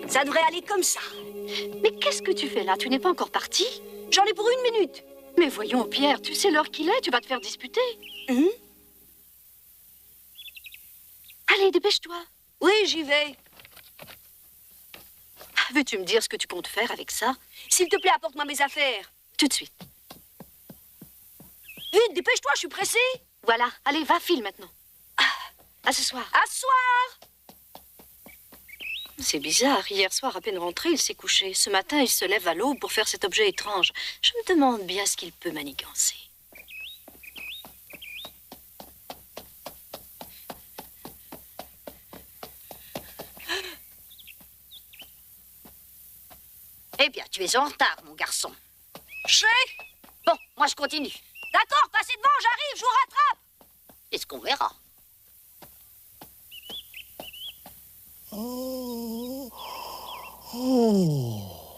Ça devrait aller comme ça. Mais qu'est-ce que tu fais là? Tu n'es pas encore parti? J'en ai pour 1 minute. Mais voyons, Pierre, tu sais l'heure qu'il est, tu vas te faire disputer. Allez, dépêche-toi. Oui, j'y vais. Veux-tu me dire ce que tu comptes faire avec ça? S'il te plaît, apporte-moi mes affaires. Tout de suite. Vite, dépêche-toi, je suis pressée. Voilà, allez, va, file maintenant. À ce soir. À ce soir. C'est bizarre, hier soir, à peine rentré, il s'est couché. Ce matin, il se lève à l'aube pour faire cet objet étrange. Je me demande bien ce qu'il peut manigancer. Eh bien, tu es en retard, mon garçon. Je sais. Bon, moi je continue. D'accord, passez devant, j'arrive, je vous rattrape. Est-ce qu'on verra? Oh. Oh.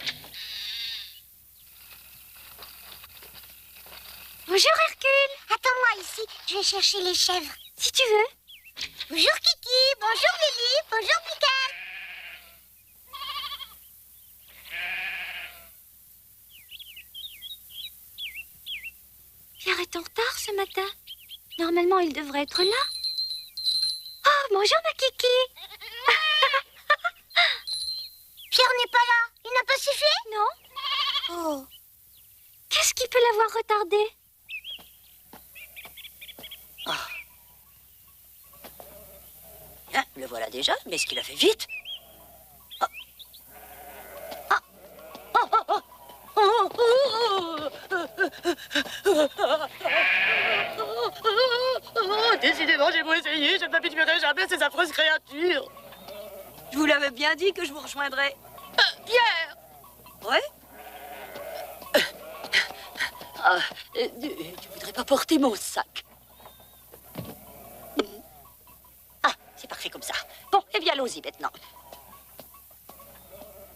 Bonjour Hercule. Attends-moi ici, je vais chercher les chèvres. Si tu veux. Bonjour Kiki, bonjour Lily, bonjour Michael. Pierre est en retard ce matin. Normalement, il devrait être là. Oh, bonjour ma Kiki. Pierre n'est pas là. Il n'a pas suffi? Non. Oh. Qu'est-ce qui peut l'avoir retardé? Hein, le voilà déjà, mais est-ce qu'il a fait vite? Décidément, j'ai beau essayer, je ne m'habituerai jamais à ces affreuses créatures. Je vous l'avais bien dit que je vous rejoindrais. Pierre! Ouais? Tu voudrais pas porter mon sac? Ah, c'est parfait comme ça. Bon, eh bien, allons-y maintenant.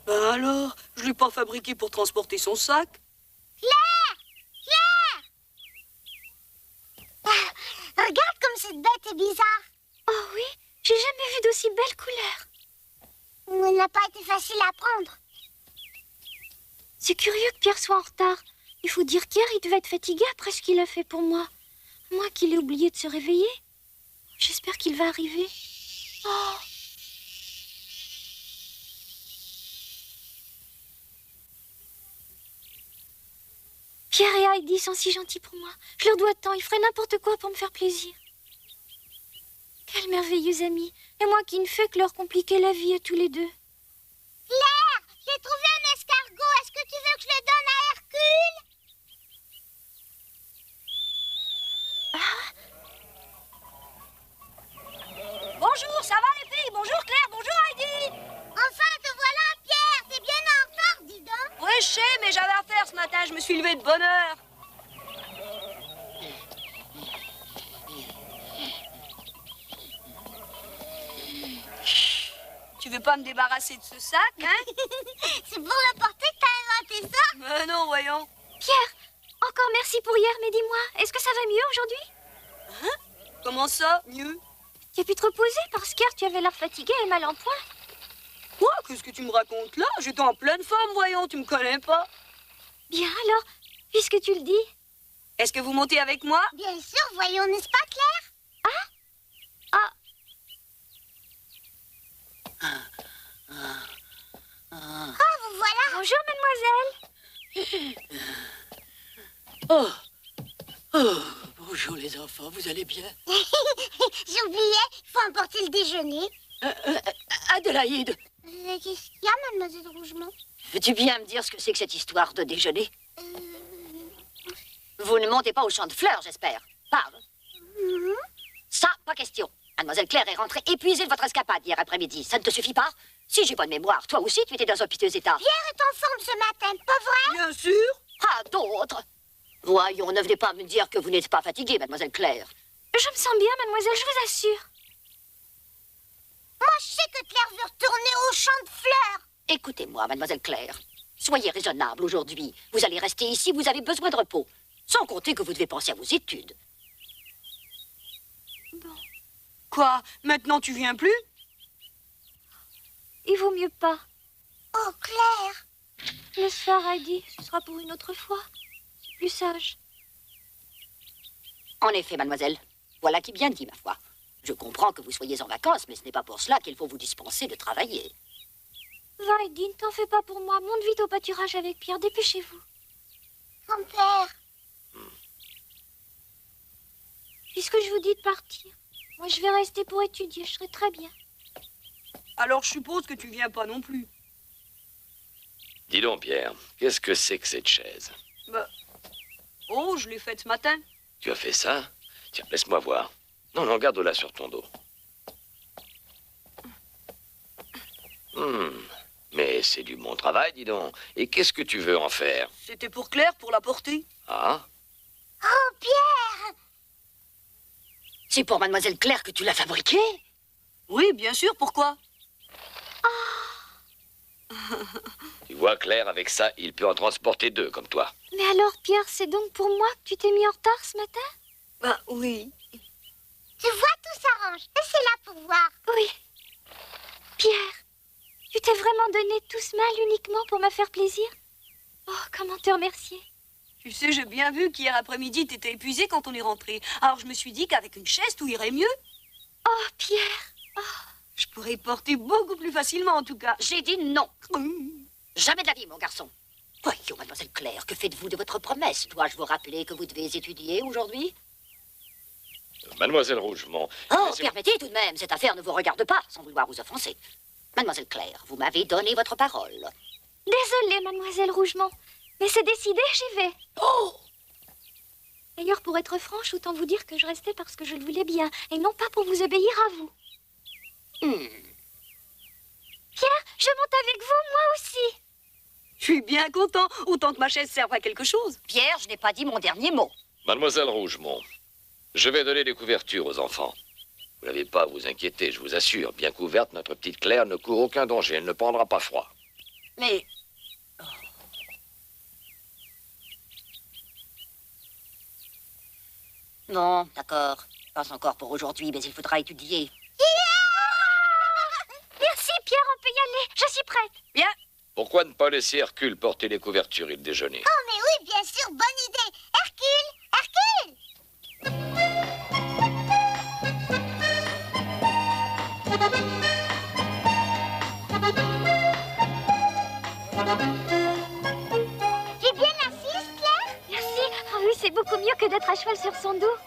Ben alors, je l'ai pas fabriqué pour transporter son sac. Claire! Claire! Ah, regarde comme cette bête est bizarre. Oh oui, j'ai jamais vu d'aussi belle couleur. Elle n'a pas été facile à prendre. C'est curieux que Pierre soit en retard. Il faut dire qu'hier, il devait être fatigué après ce qu'il a fait pour moi. Moi qu'il ait oublié de se réveiller. J'espère qu'il va arriver. Oh. Pierre et Heidi sont si gentils pour moi. Je leur dois tant. Ils feraient n'importe quoi pour me faire plaisir. Quels merveilleux amis. Et moi qui ne fais que leur compliquer la vie à tous les deux. Claire, j'ai trouvé un escargot. Est-ce que tu veux que je le donne à Hercule? Bonjour, ça va les filles? Bonjour Claire, bonjour Heidi. Enfin, te voilà, Pierre. T'es bien en retard, dis donc. Oui, je sais, mais j'avais à faire ce matin. Je me suis levée de bonne heure. Tu veux pas me débarrasser de ce sac, hein? C'est pour le porter que t'as inventé ça? Mais non, voyons. Pierre, encore merci pour hier, mais dis-moi, est-ce que ça va mieux aujourd'hui? Hein? Comment ça, mieux? Tu as pu te reposer parce qu'hier tu avais l'air fatigué et mal en point. Quoi? Qu'est-ce que tu me racontes là? J'étais en pleine forme, voyons, tu me connais pas. Bien alors, puisque tu le dis. Est-ce que vous montez avec moi? Bien sûr, voyons, n'est-ce pas, Claire? Ah? Ah. Oh, vous voilà. Bonjour, mademoiselle. Oh, oh, bonjour les enfants, vous allez bien? J'oubliais, il faut emporter le déjeuner. Adélaïde, Qu'est-ce qu'il y a, mademoiselle Rougemont? veux-tu bien me dire ce que c'est que cette histoire de déjeuner? Vous ne montez pas au champ de fleurs, j'espère. Parle. Ça, pas question. Mademoiselle Claire est rentrée épuisée de votre escapade hier après-midi. Ça ne te suffit pas? Si j'ai bonne mémoire, toi aussi, tu étais dans un piteux état. Pierre est en forme ce matin, pas vrai? Bien sûr. Ah, d'autres? Voyons, ne venez pas me dire que vous n'êtes pas fatiguée, mademoiselle Claire. Je me sens bien, mademoiselle, je vous assure. Moi, je sais que Claire veut retourner au champ de fleurs. Écoutez-moi, mademoiselle Claire. Soyez raisonnable aujourd'hui. Vous allez rester ici, vous avez besoin de repos. Sans compter que vous devez penser à vos études. Bon, Quoi? Maintenant tu viens plus? il vaut mieux pas. Oh, Claire. Laisse faire, Heidi. Ce sera pour une autre fois. C'est plus sage. En effet, mademoiselle. Voilà qui bien dit, ma foi. Je comprends que vous soyez en vacances, mais ce n'est pas pour cela qu'il faut vous dispenser de travailler. Va, Heidi, ne t'en fais pas pour moi. Monte vite au pâturage avec Pierre. Dépêchez-vous. Grand-père. Puisque je vous dis de partir, moi je vais rester pour étudier. Je serai très bien. Alors je suppose que tu viens pas non plus. Dis donc, Pierre, qu'est-ce que c'est que cette chaise? Bah... Oh, je l'ai faite ce matin. Tu as fait ça? Tiens, laisse-moi voir. Non, non, garde-la sur ton dos. Mais c'est du bon travail, dis donc. Et qu'est-ce que tu veux en faire? C'était pour Claire, pour la porter. Ah? Oh, Pierre. C'est pour mademoiselle Claire que tu l'as fabriquée? Oui, bien sûr, pourquoi? Tu vois, Claire, avec ça, il peut en transporter 2, comme toi. Mais alors, Pierre, c'est donc pour moi que tu t'es mis en retard ce matin? Bah oui. Tu vois, tout s'arrange. Laissez-la pour voir. Oui. Pierre, tu t'es vraiment donné tout ce mal uniquement pour me faire plaisir? Oh, comment te remercier? Tu sais, j'ai bien vu qu'hier après-midi, t'étais épuisé quand on est rentré. Alors je me suis dit qu'avec une chaise, tout irait mieux. Oh, Pierre. Je pourrais y porter beaucoup plus facilement, en tout cas. J'ai dit non. Jamais de la vie, mon garçon. Voyons, mademoiselle Claire, que faites-vous de votre promesse? Dois-je vous rappeler que vous devez étudier aujourd'hui? Mademoiselle Rougemont... Oh, permettez tout de même, cette affaire ne vous regarde pas, sans vouloir vous offenser. Mademoiselle Claire, vous m'avez donné votre parole. Désolée, mademoiselle Rougemont. Mais c'est décidé, j'y vais. Oh! D'ailleurs, pour être franche, autant vous dire que je restais parce que je le voulais bien, et non pas pour vous obéir à vous. Pierre, je monte avec vous, moi aussi. Je suis bien content, autant que ma chaise serve à quelque chose. Pierre, je n'ai pas dit mon dernier mot. Mademoiselle Rougemont, je vais donner des couvertures aux enfants. Vous n'avez pas à vous inquiéter, je vous assure. Bien couverte, notre petite Claire ne court aucun danger. Elle ne prendra pas froid. Mais... Non, d'accord. Pas encore pour aujourd'hui, mais il faudra étudier. Merci, Pierre, on peut y aller. Je suis prête. Bien. Pourquoi ne pas laisser Hercule porter les couvertures et le déjeuner? Oh, mais oui, bien sûr, bonne idée. Hercule, Hercule. Tu es bien assise, Claire? Merci. Ah oui, c'est beaucoup mieux que d'être à cheval sur son dos.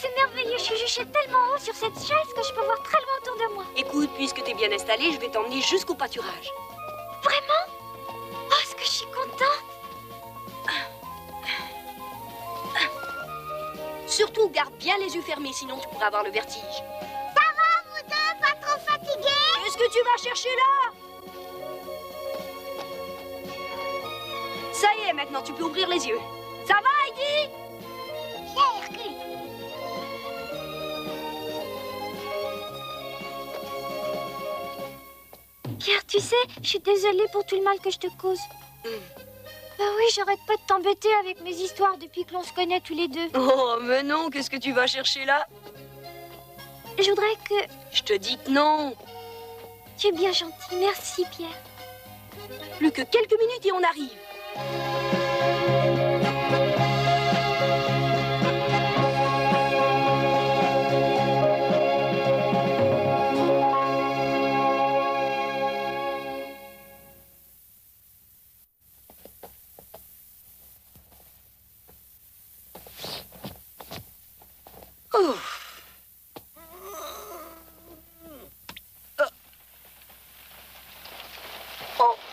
C'est merveilleux, je suis juchée tellement haut sur cette chaise que je peux voir très loin autour de moi. Écoute, puisque t'es bien installé, je vais t'emmener jusqu'au pâturage. Vraiment? Oh, est-ce que je suis contente? Surtout, garde bien les yeux fermés, sinon tu pourras avoir le vertige. Ça va, vous deux, pas trop fatigués? Qu'est-ce que tu vas chercher là? Ça y est, maintenant tu peux ouvrir les yeux. Ça va, Heidi? Viens, Hercule. Pierre, tu sais, je suis désolée pour tout le mal que je te cause. Bah oui, j'arrête pas de t'embêter avec mes histoires depuis que l'on se connaît tous les deux. Oh, mais non, qu'est-ce que tu vas chercher là? Je voudrais que... Je te dis que non. Tu es bien gentil, merci Pierre. Plus que quelques minutes et on arrive. Oh. Oh.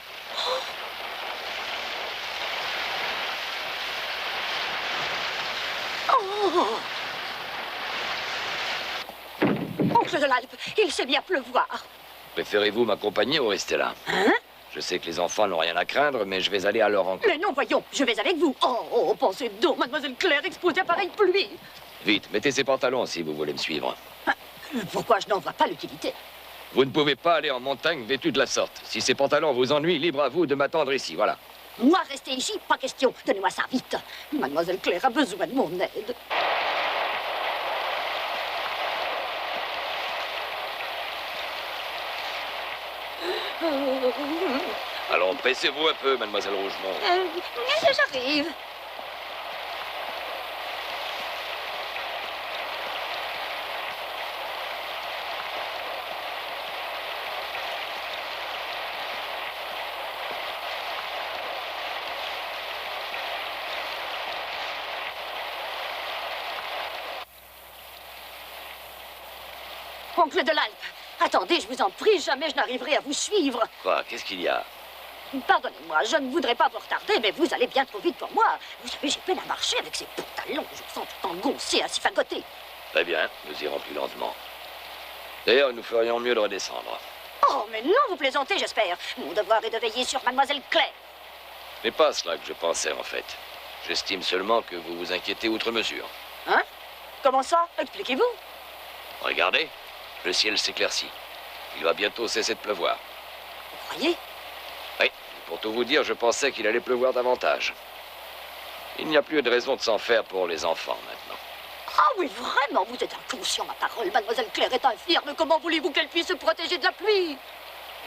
Oh, oncle de l'Alpe, il s'est mis à pleuvoir. Préférez-vous m'accompagner ou rester là? Hein? Je sais que les enfants n'ont rien à craindre, mais je vais aller à leur rencontre. Mais non, voyons, je vais avec vous. Oh, pensez donc, mademoiselle Claire, exposée à pareille pluie. Vite, mettez ces pantalons si vous voulez me suivre. Pourquoi je n'en vois pas l'utilité? Vous ne pouvez pas aller en montagne vêtu de la sorte. Si ces pantalons vous ennuient, libre à vous de m'attendre ici, voilà. Moi, rester ici, pas question. Donnez-moi ça vite. Mademoiselle Claire a besoin de mon aide. Alors, pressez-vous un peu, mademoiselle Rougemont. J'arrive. Oncle de l'Alpe, attendez, je vous en prie, jamais je n'arriverai à vous suivre. Quoi? Qu'est-ce qu'il y a? Pardonnez-moi, je ne voudrais pas vous retarder, mais vous allez bien trop vite pour moi. Vous savez, j'ai peine à marcher avec ces pantalons. Je me sens tout engoncé, ainsi fagoté. Très bien, nous irons plus lentement. D'ailleurs, nous ferions mieux de redescendre. Oh, mais non, vous plaisantez, j'espère. Mon devoir est de veiller sur Mademoiselle Claire. Ce n'est pas cela que je pensais, en fait. J'estime seulement que vous vous inquiétez outre mesure. Hein? Comment ça? Expliquez-vous. Regardez, le ciel s'éclaircit. Il va bientôt cesser de pleuvoir. Vous croyez? Oui, pour tout vous dire, je pensais qu'il allait pleuvoir davantage. Il n'y a plus de raison de s'en faire pour les enfants, maintenant. Ah oui, vraiment, vous êtes inconscient, ma parole. Mademoiselle Claire est infirme. Comment voulez-vous qu'elle puisse se protéger de la pluie?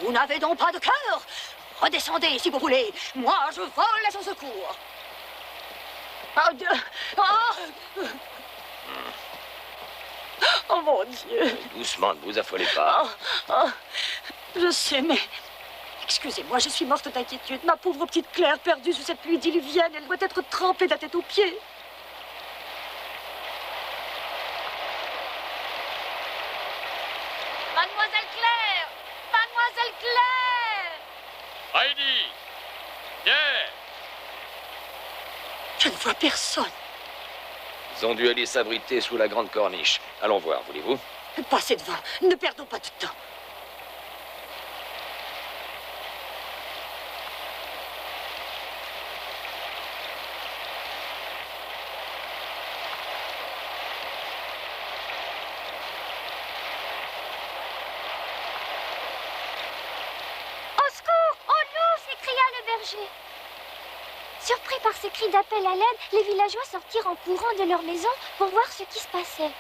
Vous n'avez donc pas de cœur? Redescendez, si vous voulez. Moi, je vole à son secours. Oh, Dieu. Oh, oh mon Dieu. Doucement, ne vous affolez pas. Je sais, mais... Excusez-moi, je suis morte d'inquiétude. Ma pauvre petite Claire, perdue sous cette pluie diluvienne, elle doit être trempée de la tête aux pieds. Mademoiselle Claire! Mademoiselle Claire! Heidi! Pierre! Je ne vois personne. Ils ont dû aller s'abriter sous la grande corniche. Allons voir, voulez-vous? Passez devant, ne perdons pas de temps. Au secours! Au loup! S'écria le berger. Surpris par ces cris d'appel à l'aide, les villageois sortirent en courant de leur maison pour voir ce qui se passait.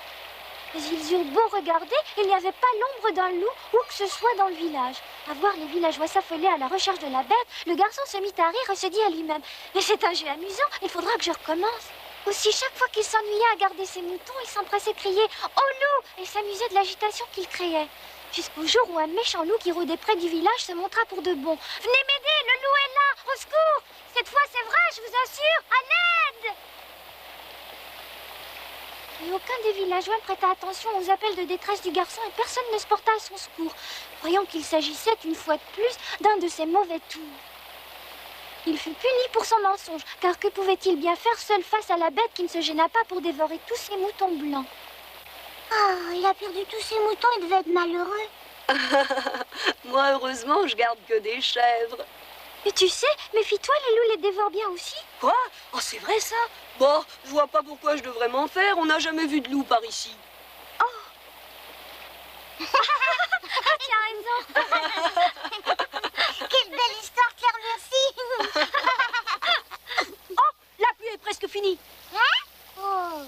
Mais ils eurent beau regarder, il n'y avait pas l'ombre d'un loup ou que ce soit dans le village. À voir les villageois s'affoler à la recherche de la bête, le garçon se mit à rire et se dit à lui-même « Mais c'est un jeu amusant, il faudra que je recommence. » Aussi, chaque fois qu'il s'ennuyait à garder ses moutons, il s'empressait de crier « Au loup !» et s'amusait de l'agitation qu'il créait. Jusqu'au jour où un méchant loup qui rôdait près du village se montra pour de bon. « Venez m'aider, le loup est là! Au secours! Cette fois, c'est vrai, je vous assure! À l'aide !» Mais aucun des villageois ne prêta attention aux appels de détresse du garçon et personne ne se porta à son secours, croyant qu'il s'agissait, une fois de plus, d'un de ses mauvais tours. Il fut puni pour son mensonge, car que pouvait-il bien faire seul face à la bête qui ne se gêna pas pour dévorer tous ses moutons blancs? Oh, il a perdu tous ses moutons, il devait être malheureux. Moi, heureusement, je garde que des chèvres. Mais tu sais, méfie-toi, les loups les dévorent bien aussi. Quoi? Oh, c'est vrai ça? Bon, je vois pas pourquoi je devrais m'en faire. On n'a jamais vu de loup par ici. Tu as raison. Quelle belle histoire, Claire, merci. Oh, la pluie est presque finie. Hein? Oh.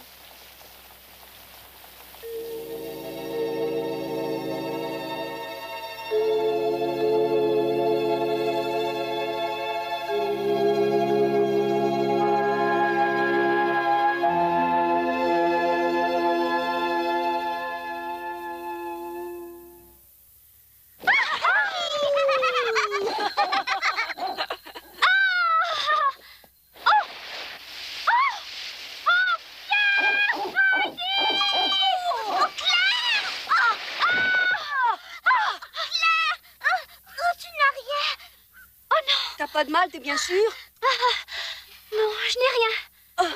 T'as pas de mal, t'es bien sûr? Non, je n'ai rien.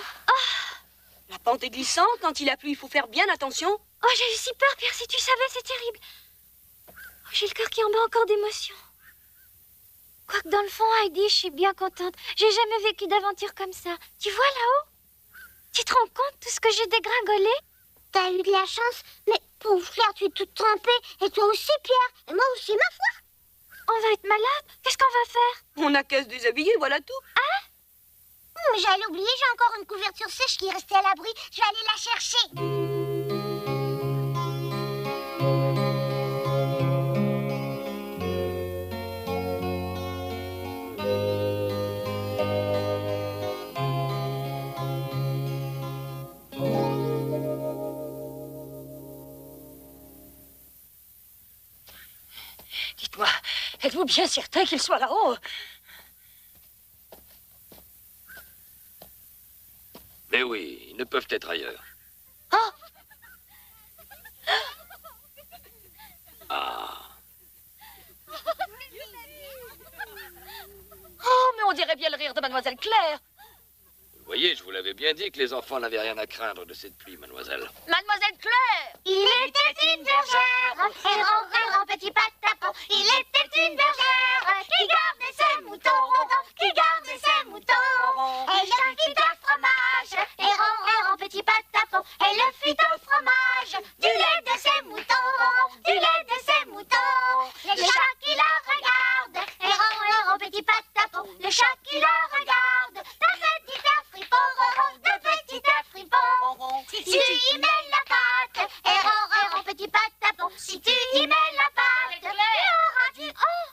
La pente est glissante. Quand il a plu, il faut faire bien attention. Oh, j'ai eu si peur, Pierre, si tu savais, c'est terrible. Oh, j'ai le cœur qui en bat encore d'émotion. Quoique dans le fond, Heidi, je suis bien contente. J'ai jamais vécu d'aventure comme ça. Tu vois là-haut? Tu te rends compte tout ce que j'ai dégringolé? T'as eu de la chance, mais Pauvre Claire, tu es toute trempée. Et toi aussi, Pierre. Et moi aussi, ma foi. On va être malade. Qu'est-ce qu'on va faire? On n'a qu'à se déshabiller, voilà tout. Mais j'allais oublier, j'ai encore une couverture sèche qui est restée à l'abri. Je vais aller la chercher. Dites-moi, êtes-vous bien certain qu'il soit là-haut? Mais oui, ils ne peuvent être ailleurs. Ah! Ah. Oh, mais on dirait bien le rire de Mademoiselle Claire. Vous voyez, je vous l'avais bien dit que les enfants n'avaient rien à craindre de cette pluie, mademoiselle. Mademoiselle Claire! Il était une bergère, errant, petit patapon. Il était une bergère qui gardait ses moutons, qui gardait ses moutons. Elle leur fit un fromage, errant, petit patapon. Elle leur fit un fromage, du lait de ses moutons, du lait de ses moutons. Le chat qui la regarde, errant, petit patapon. Le chat qui la regarde, ta petite fripon, de petit fripon. Si tu y mets la pâte, errant, petit patapon. Si tu y mets la pâte, il aura du... Oh!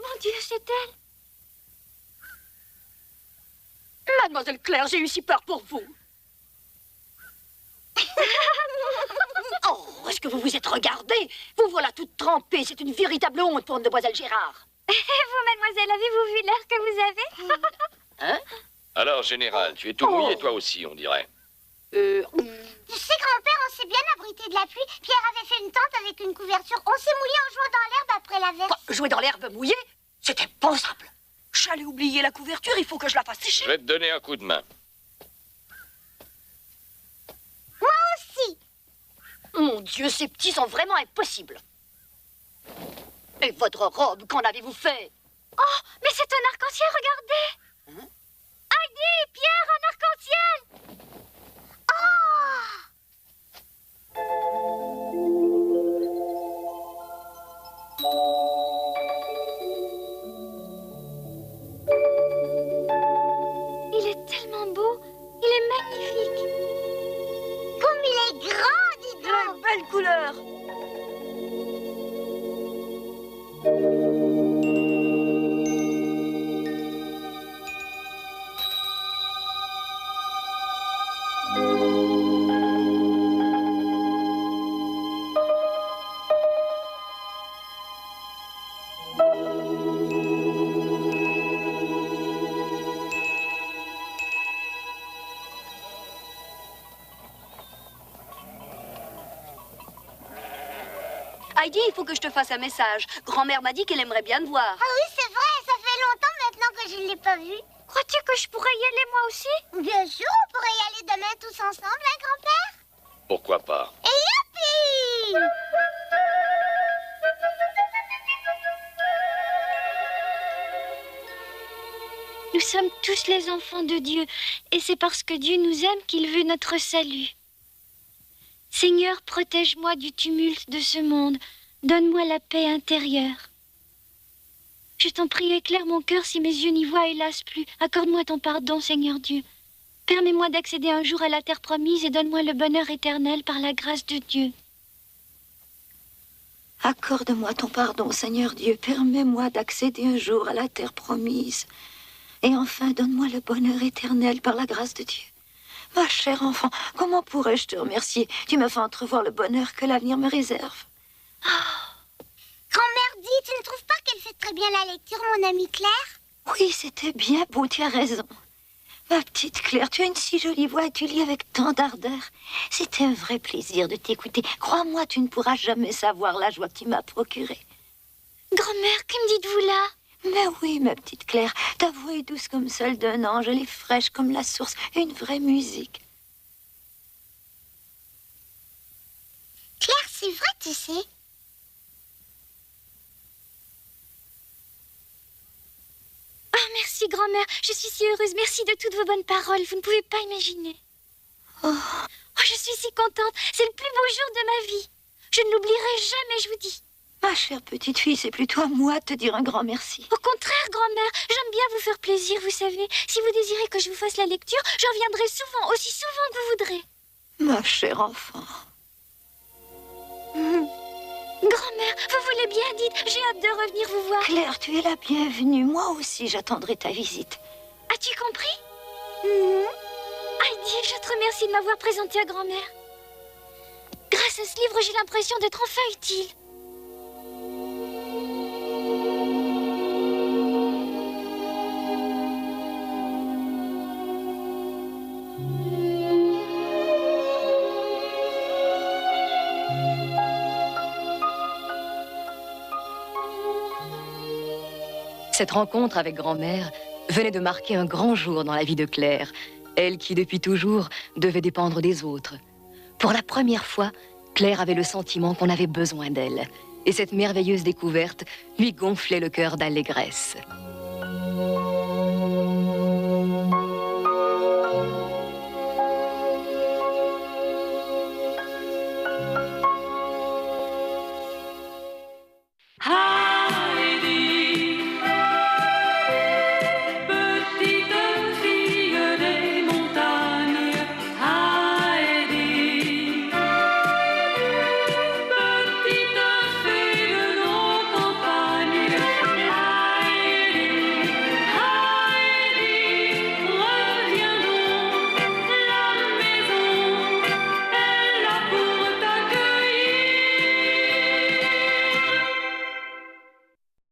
Mon Dieu, c'est elle. Mademoiselle Claire, j'ai eu si peur pour vous. Oh, est-ce que vous vous êtes regardée? Vous voilà toute trempée. C'est une véritable honte pour Demoiselle Gérard. Et vous, mademoiselle, avez-vous vu l'air que vous avez? Hein? Alors, général, tu es tout mouillé, toi aussi, on dirait. Tu sais, grand-père, on s'est bien abrité de la pluie. Pierre avait fait une tente avec une couverture. On s'est mouillé en jouant dans l'herbe après la verse. Quoi, jouer dans l'herbe mouillée? C'était pensable. J'allais oublier la couverture, il faut que je la fasse sécher. Je vais te donner un coup de main. Moi aussi. Mon Dieu, ces petits sont vraiment impossibles. Et votre robe, qu'en avez-vous fait? Oh, mais c'est un arc-en-ciel, regardez. Heidi, Pierre, un arc-en-ciel. Il est tellement beau, il est magnifique. Comme il est grand, dis donc. Belle couleur. Heidi, il faut que je te fasse un message. Grand-mère m'a dit qu'elle aimerait bien te voir. Ah oui, c'est vrai, ça fait longtemps maintenant que je ne l'ai pas vu. Crois-tu que je pourrais y aller moi aussi? Bien sûr, on pourrait y aller demain tous ensemble, hein, grand-père? Pourquoi pas? Et youpi! Nous sommes tous les enfants de Dieu, et c'est parce que Dieu nous aime qu'il veut notre salut. Seigneur, protège-moi du tumulte de ce monde. Donne-moi la paix intérieure. Je t'en prie, éclaire mon cœur si mes yeux n'y voient hélas plus. Accorde-moi ton pardon, Seigneur Dieu. Permets-moi d'accéder un jour à la terre promise et donne-moi le bonheur éternel par la grâce de Dieu. Accorde-moi ton pardon, Seigneur Dieu. Permets-moi d'accéder un jour à la terre promise. Et enfin, donne-moi le bonheur éternel par la grâce de Dieu. Ma chère enfant, comment pourrais-je te remercier? Tu me fais entrevoir le bonheur que l'avenir me réserve. Grand-mère dit, tu ne trouves pas qu'elle fait très bien la lecture, mon amie Claire? Oui, c'était bien beau, tu as raison. Ma petite Claire, tu as une si jolie voix et tu lis avec tant d'ardeur. C'est un vrai plaisir de t'écouter. Crois-moi, tu ne pourras jamais savoir la joie que tu m'as procurée. Grand-mère, que me dites-vous là? Mais oui, ma petite Claire, ta voix est douce comme celle d'un ange, elle est fraîche comme la source, une vraie musique. Claire, c'est vrai, tu sais. Ah, merci, grand-mère. Je suis si heureuse. Merci de toutes vos bonnes paroles. Vous ne pouvez pas imaginer. Oh, Oh, je suis si contente. C'est le plus beau jour de ma vie. Je ne l'oublierai jamais, je vous dis. Ma chère petite fille, c'est plutôt à moi de te dire un grand merci. Au contraire, grand-mère, j'aime bien vous faire plaisir, vous savez. Si vous désirez que je vous fasse la lecture, je reviendrai souvent, aussi souvent que vous voudrez. Ma chère enfant. Grand-mère, vous voulez bien, dites. J'ai hâte de revenir vous voir. Claire, tu es la bienvenue. Moi aussi, j'attendrai ta visite. As-tu compris? Heidi, je te remercie de m'avoir présenté à grand-mère. Grâce à ce livre, j'ai l'impression d'être enfin utile. Cette rencontre avec grand-mère venait de marquer un grand jour dans la vie de Claire, elle qui, depuis toujours, devait dépendre des autres. Pour la première fois, Claire avait le sentiment qu'on avait besoin d'elle. Et cette merveilleuse découverte lui gonflait le cœur d'allégresse.